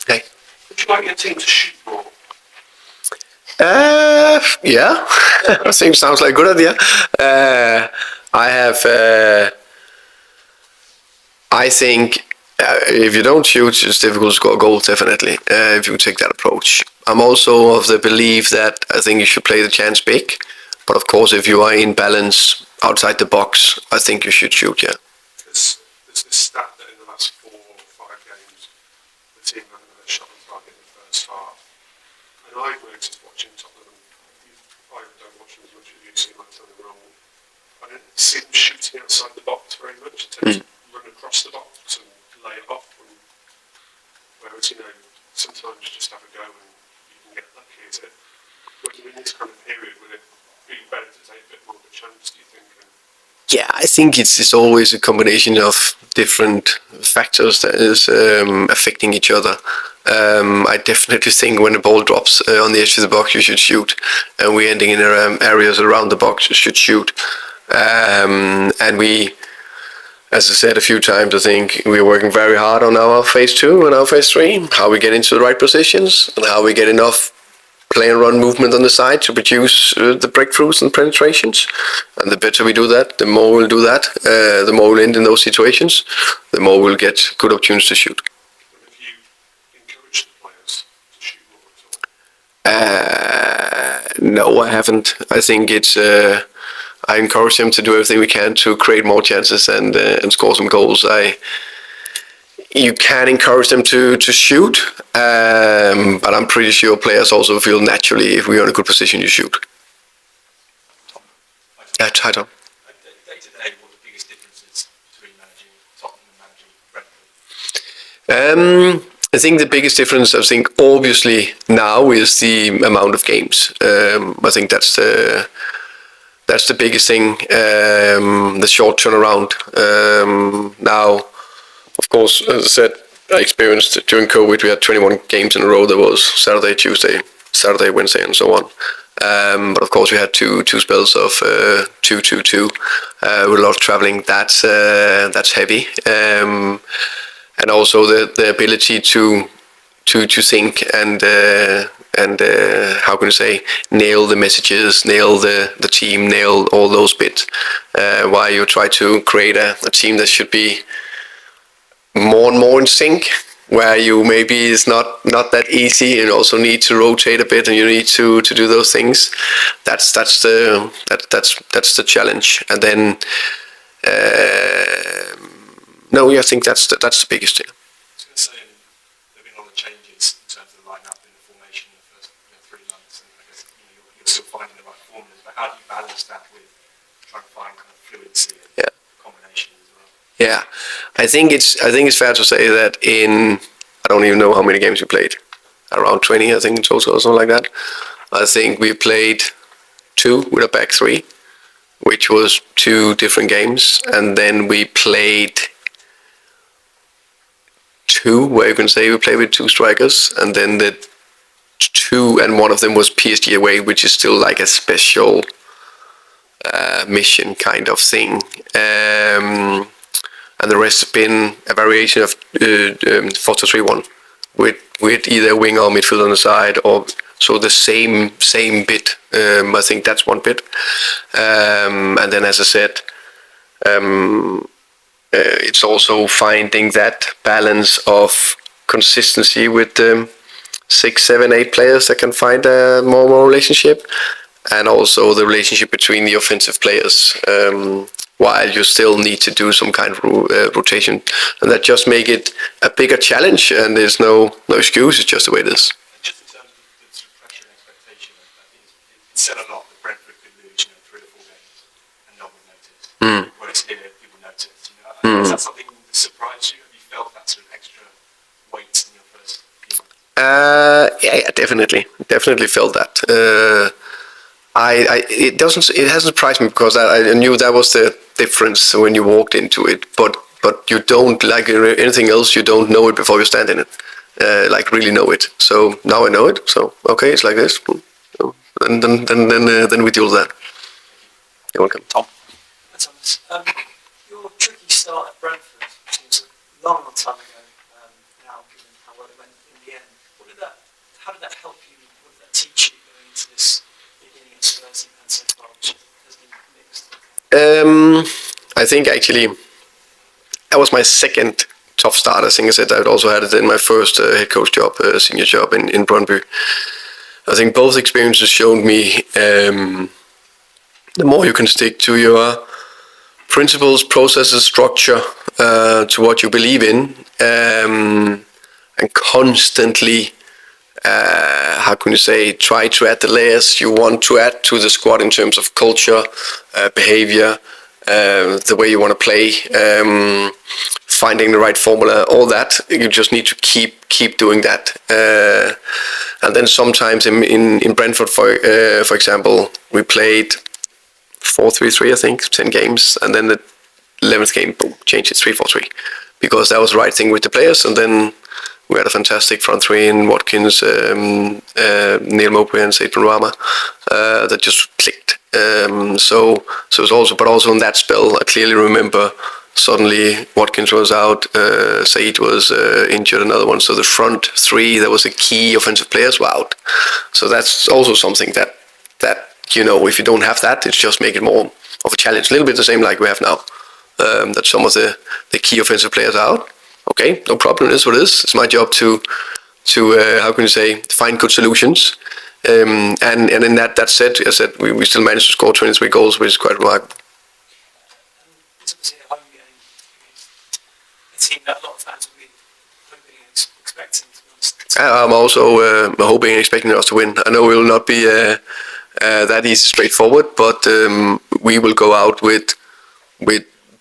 Hey. Would you like your team to shoot more? Yeah, I think sounds like a good idea. I have. I think if you don't shoot, it's difficult to score goals. Definitely, if you take that approach. I'm also of the belief that I think you should play the chance big, but of course, if you are in balance outside the box, I think you should shoot. Yeah. There's this stat that in the last 4 or 5 games, the team hasn't had a shot on target in the first half. And I've noticed watching Tottenham, I don't watch them as much as you, so you might tell me wrong. I don't see them shooting outside the box very much. They tend to run across the box and lay it off. And whereas, sometimes you just have a go and you can get lucky. Is it when you're in this kind of period, would it be better to take a bit more of a chance, do you think? Yeah, I think it's always a combination of different factors that is affecting each other. I definitely think when the ball drops on the edge of the box, you should shoot, and we're ending in areas around the box, you should shoot. And we, as I said a few times, I think we're working very hard on our phase 2 and our phase 3, how we get into the right positions and how we get enough play and run movement on the side to produce the breakthroughs and penetrations. And the better we do that, the more we'll do that, the more we'll end in those situations, the more we'll get good opportunities to shoot. Have you encouraged the players to shoot more at all? No, I haven't. I think it's. I encourage them to do everything we can to create more chances and score some goals. You can encourage them to shoot, but I'm pretty sure players also feel naturally if we're in a good position, you shoot. Yeah, hi Tom. Day to day, what are the biggest differences between managing Tottenham and managing Brentford? I think the biggest difference, obviously now is the amount of games. I think that's the biggest thing. The short turnaround. Now, of course, as I said, I experienced during COVID, we had 21 games in a row. There was Saturday, Tuesday, Saturday, Wednesday, and so on. But of course, we had two spells of 2-2-2 with a lot of traveling. That's heavy, and also the ability to think and how can you say, nail the messages, nail the team, nail all those bits. While you try to create a team that should be more and more in sync, where you maybe it's not that easy. You also need to rotate a bit, and you need to do those things. That's the challenge. And then I think that's the biggest thing. I was going to say, there have been a lot of changes in terms of the line-up and the formation in the first 3 months, and I guess you're still finding the right formulas. But how do you balance that with trying to find kind of fluency and combinations as well? Yeah, I think it's fair to say that I don't even know how many games we played, around 20 I think in total or something like that. I think we played 2 with a back 3, which was 2 different games, and then we played 2 where you can say we played with 2 strikers, and then the 2 and one of them was PSG away, which is still like a special mission kind of thing. And the rest has been a variation of 4-2-3-1 with either a wing or midfield on the side, or so the same bit. I think that's one bit. And then, as I said, it's also finding that balance of consistency with 6, 7, 8 players that can find a more relationship, and also the relationship between the offensive players. While you still need to do some kind of rotation, and that just make it a bigger challenge. And there's no excuse; it's just the way it is. Just in terms of the sort of pressure and expectation, I think it's said a lot that Brentford could lose, 3 or 4 games, and no one would notice. Whereas here, people notice. Is that something that surprised you? Have you felt that sort of extra weight in your first few months? Yeah, definitely felt that. It hasn't surprised me because I knew that was the difference when you walked into it, but you don't, like anything else, you don't know it before you stand in it, like really know it. So now I know it, so okay, it's like this, and then we deal with that. You're welcome. Tom. Your tricky start at Brentford seems a long time ago now, given how well it went in the end. How did that help you? What did that teach you going into this beginning of Spurs and so far, which has been mixed? I think actually that was my second tough start. I think I said I also had it in my first head coach job, senior job in Brentford. I think both experiences showed me the more you can stick to your principles, processes, structure, to what you believe in, and constantly, how can you say, try to add the layers you want to add to the squad in terms of culture, behavior, the way you want to play, finding the right formula, all that. You just need to keep doing that. And then sometimes in Brentford, for example, we played 4-3-3, I think, 10 games, and then the 11th game, boom, changed it 3-4-3, because that was the right thing with the players. And then we had a fantastic front three in Watkins, Neil Mowbray, and Said Rama, that just clicked. So it was also in that spell, I clearly remember suddenly Watkins was out, Said was injured, another one. So the front three, that was the key offensive players, were out. So that's also something that if you don't have that, it's just make it more of a challenge. A little bit the same like we have now, that some of the key offensive players are out. Okay, no problem. It is what it is. It's my job to how can you say, find good solutions. And in that said, I said we still managed to score 23 goals, which is quite remarkable. It's obviously a home game. A team that a lot of fans will be hoping and expecting, to be honest. I'm also hoping and expecting us to win. I know it will not be that easy, straightforward, but we will go out with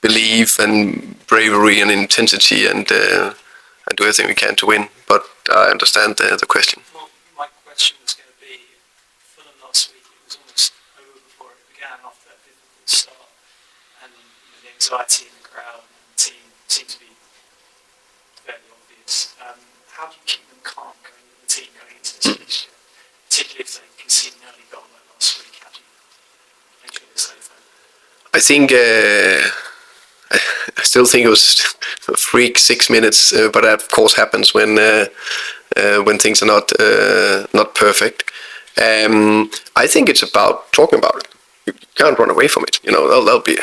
belief and bravery and intensity and do everything we can to win. But I understand the question. Well, my question was going to be, Fulham last week, it was almost over before it began after that difficult start, and the anxiety in the crowd and the team seemed to be fairly obvious. How do you keep them calm the team going into this fixture, particularly if they concede an early goal like last week? How do you make sure they stay focused? I think I still think it was a freak 6 minutes, but that of course happens when things are not perfect. I think it's about talking about it. You can't run away from it. They'll be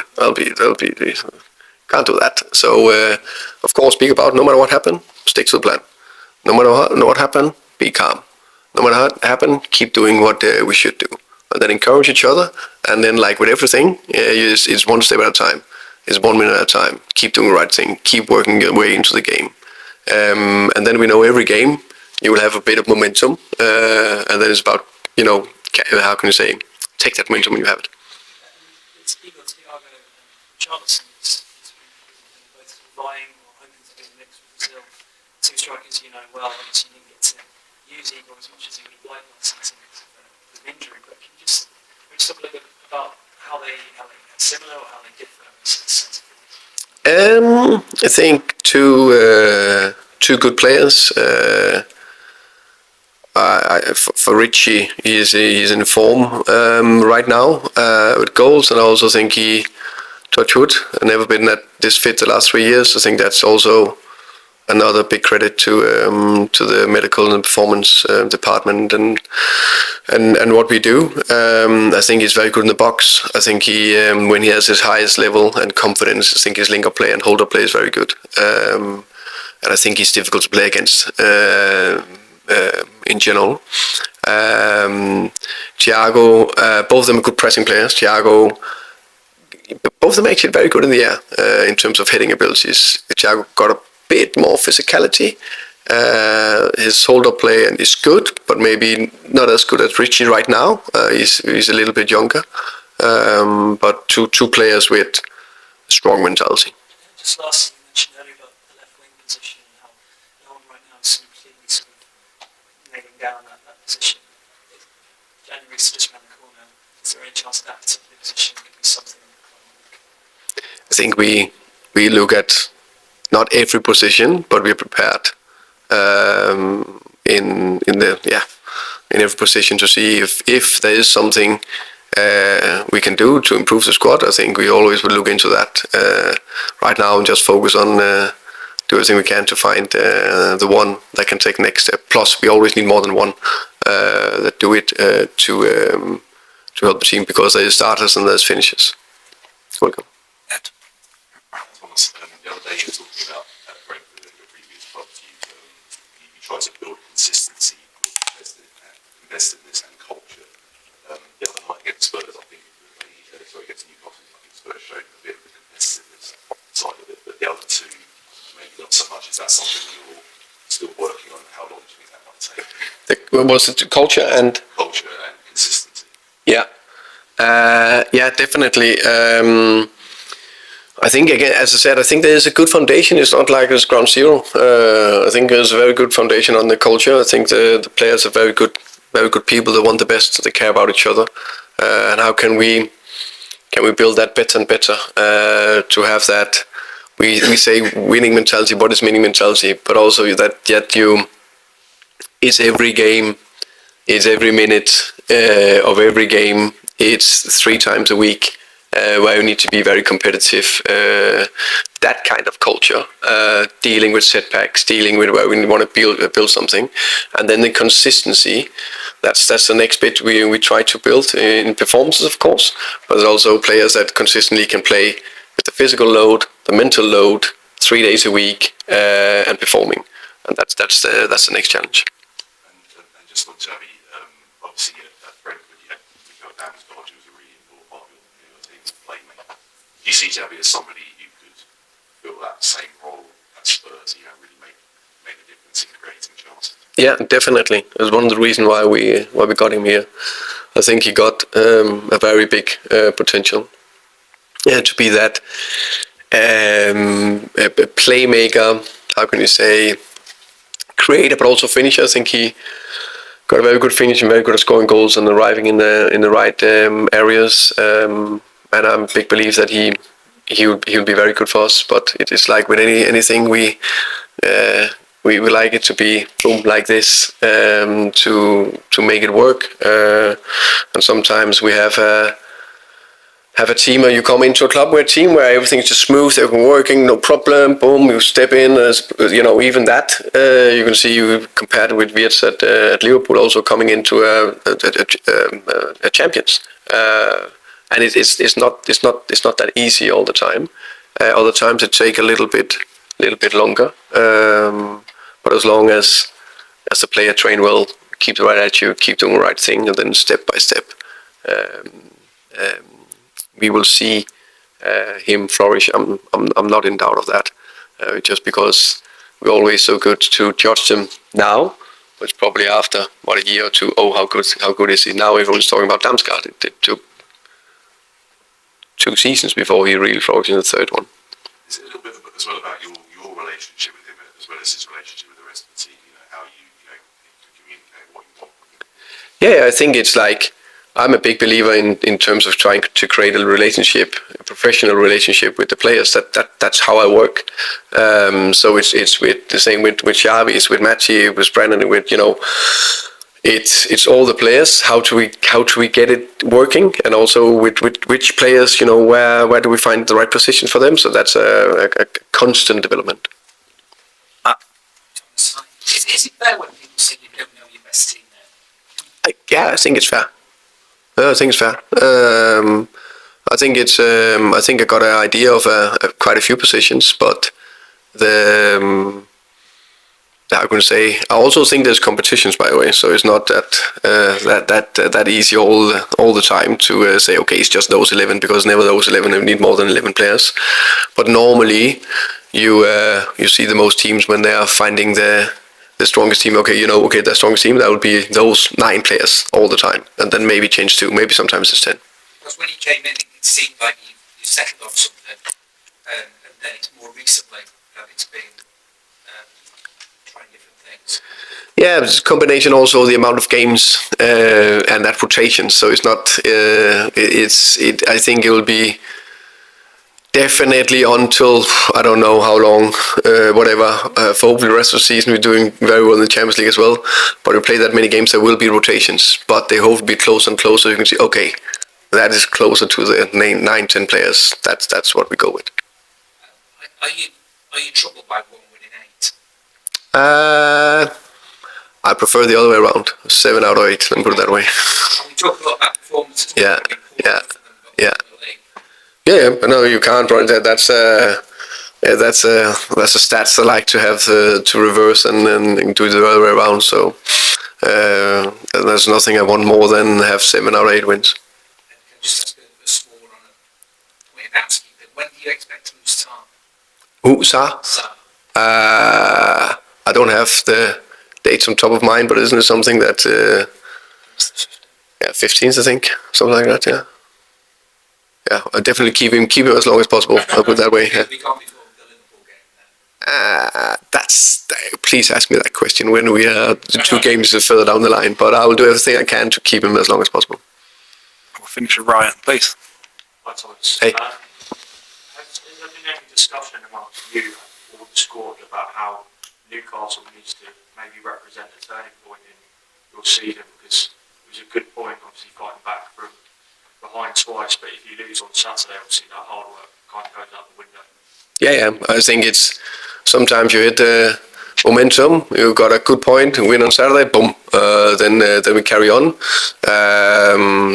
can't do that. So of course, speak about it. No matter what happened, stick to the plan. No matter what happened, be calm. No matter what happened, keep doing what we should do. And then encourage each other. And then, like with everything, it's one step at a time. It's 1 minute at a time. Keep doing the right thing. Keep working your way into the game. And then we know every game you will have a bit of momentum. And then it's about, how can you say, take that momentum when you have it. It's Eagle, Thiago, and Charleston. It's both vying or hoping to be in the mix with Brazil. Two strikers well. Obviously, you didn't get to use Eagle as much as you would like last season because of an injury. But can you just talk a little bit about how they are similar or how they differ? I think two good players. For Richie, he's in form right now with goals, and I also think he, touch wood, never been at this fit the last 3 years. I think that's also another big credit to the medical and performance department and what we do. I think he's very good in the box. I think he when he has his highest level and confidence, I think his link-up play and hold-up play is very good. And I think he's difficult to play against in general. Thiago, both of them are good pressing players. Thiago, both of them actually very good in the air in terms of heading abilities. Thiago got a bit more physicality. His hold-up play and is good, but maybe not as good as Richie right now. He's a little bit younger, but two players with strong mentality. Just lastly, you mentioned earlier about the left wing position and how no one right now is completely sort of nailing down that position. January's just around the corner. Is there any chance that particular position could be something? I think we look at not every position, but we're prepared in every position to see if there is something we can do to improve the squad. I think we always will look into that. Right now, I'm just focused on do everything we can to find the one that can take the next step. Plus, we always need more than one that do it to help the team, because there's starters and there's finishers. Welcome. Thomas, the other day you were talking about Brentford and your previous clubs. You tried to build consistency, competitiveness and culture. The other night against Spurs, I think, against Newcastle, I think Spurs showed a bit of the competitiveness side of it, but the other two, maybe not so much. Is that something you're still working on? How long do you think that might take? Was it culture and Consistency? Yeah. Definitely. I think, again, as I said, I think there is a good foundation. It's not like it's ground zero. I think there's a very good foundation on the culture. I think the players are very good people. They want the best. They care about each other. And how can we build that better and better to have that? We say winning mentality. What is winning mentality? But also that it's every game, it's every minute of every game. It's 3 times a week where you need to be very competitive. That kind of culture, dealing with setbacks, dealing with where we want to build something, and then the consistency. That's the next bit we try to build in performances, of course, but there's also players that consistently can play with the physical load, the mental load, 3 days a week, and performing, and that's the next challenge. And just on Xavi, obviously at Brentford, you had Damsgaard, who was a really important part of your team's playmaker. Do you see Xavi as somebody who could fill that same role at Spurs, really make a difference in creating chances? Yeah, definitely. It's one of the reasons why we got him here. I think he got a very big potential. Yeah, to be that a playmaker. How can you say? Creator, but also finisher. I think he got a very good finish and very good at scoring goals and arriving in the right areas. And I'm a big believer that he'll be very good for us. But it is like with anything we like it to be boom like this to make it work. And sometimes we have a team, or you come into a club where everything's just smooth, everything working, no problem, boom, you step in, even that, you can see you compared with Wirtz at Liverpool, also coming into a champions, and it's not that easy all the time. Other times it take a little bit longer, but as long as the player train well, keep the right attitude, keep doing the right thing, and then step by step, we will see him flourish. I'm not in doubt of that. Just because we're always so good to judge them now, but it's probably after a year or two. Oh, how good is he now? Everyone's talking about Damsgaard. It took 2 seasons before he really flourished in the third one. Is it a little bit as well about your relationship with him, as well as his relationship with the rest of the team? How you communicate what you want with him? Yeah, I think it's like, I'm a big believer in terms of trying to create a professional relationship with the players. That's how I work. So it's with the same with Xavi, it's with Matty, with Brandon, with it's all the players. How do we get it working, and also with which players, where do we find the right position for them? So that's a constant development. Is it fair when people say you don't know your best team then? I think it's fair. I think it's fair. I think it's. I think I got an idea of quite a few positions, but I'm going to say. I also think there's competitions, by the way. So it's not that easy all the time to say, okay, it's just those 11, because never those 11. You need more than 11 players. But normally, you see the most teams when they are finding the strongest team. Okay, the strongest team, that would be those 9 players all the time, and then maybe change 2, maybe sometimes it's 10. Because when you came in, it seemed like you settled on something, and then it's more recently that it's been trying different things. Yeah, it's a combination also the amount of games and that rotation. So it's not. I think it will be. Definitely until, I don't know how long, whatever, for hopefully the rest of the season we're doing very well in the Champions League as well, but we play that many games, there will be rotations, but they hope to be closer and closer. You can see, okay, that is closer to the 9-10 players, that's what we go with. Are you troubled by one winning I prefer the other way around. 7 out of 8. Let me put it that way. And we talk a lot about performances. Yeah, being important for them, but yeah. ultimately, Yeah, but no, you can't. That's a stats I like to have to reverse and do the other way around. So there's nothing I want more than have 7 out of 8 wins. and can I just ask a small one on a point of housekeeping. When do you expect him to start? Who, Sa? I don't have the dates on top of mind, but isn't it something that? Yeah, 15th, I think, something like that. Yeah. Yeah, I'll definitely keep him as long as possible. I'll put it that way. Yeah. We can't before the Liverpool game then. Please ask me that question when we are 2 games further down the line. But I will do everything I can to keep him as long as possible. We'll finish with Ryan, please. Hi, Thomas. Hey. Has there been any discussion amongst you or the squad about how Newcastle needs to maybe represent a turning point in your season? Because it was a good point, obviously, fighting back from behind twice, but if you lose on Saturday, obviously that hard work kind of goes out the window. Yeah. I think it's sometimes you hit the momentum. You got a good point, win on Saturday, boom. Then we carry on.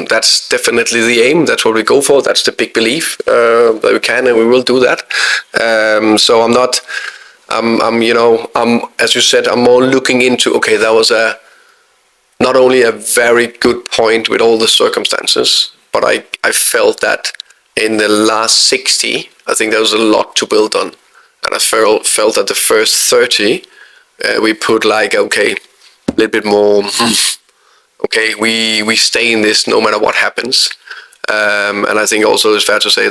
That's definitely the aim. That's what we go for. That's the big belief that we can and we will do that. So I'm not. I'm as you said. I'm more looking into. Okay, that was not only a very good point with all the circumstances, but I felt that in the last 60, I think there was a lot to build on. And I felt that the first 30, we put like, okay, a little bit more, okay, we stay in this no matter what happens. And I think also it's fair to say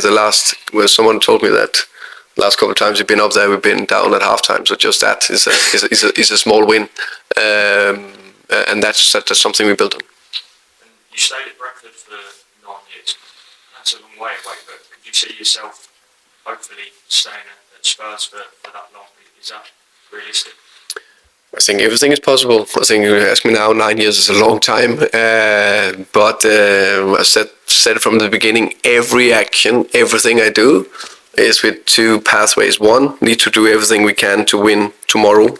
where someone told me that last couple of times we've been up there, we've been down at halftime. So just that is a small win. And that's something we built on. And you stayed at Brentford for 9 years. That's a long way away, but could you see yourself hopefully staying at Spurs for that long? Is that realistic? I think everything is possible. I think you ask me now, 9 years is a long time. But I said from the beginning, every action, everything I do is with 2 pathways. One, need to do everything we can to win tomorrow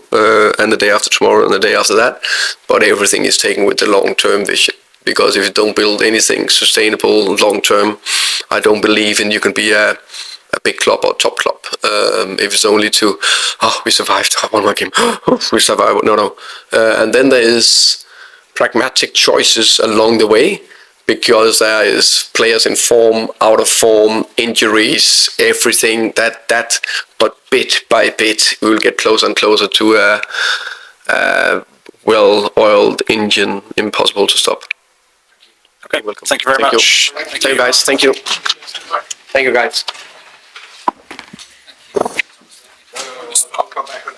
and the day after tomorrow and the day after that. But everything is taken with the long-term vision. Because if you don't build anything sustainable long-term, I don't believe in you can be a big club or top club. If it's only we survived, one more game, we survived, no. And then there is pragmatic choices along the way, because there is players in form, out of form, injuries, everything that. But bit by bit, we will get closer and closer to a well-oiled engine, impossible to stop. Okay, Welcome. thank you very much. Thank you, guys. Thank you. Thank you, guys. I'll come back on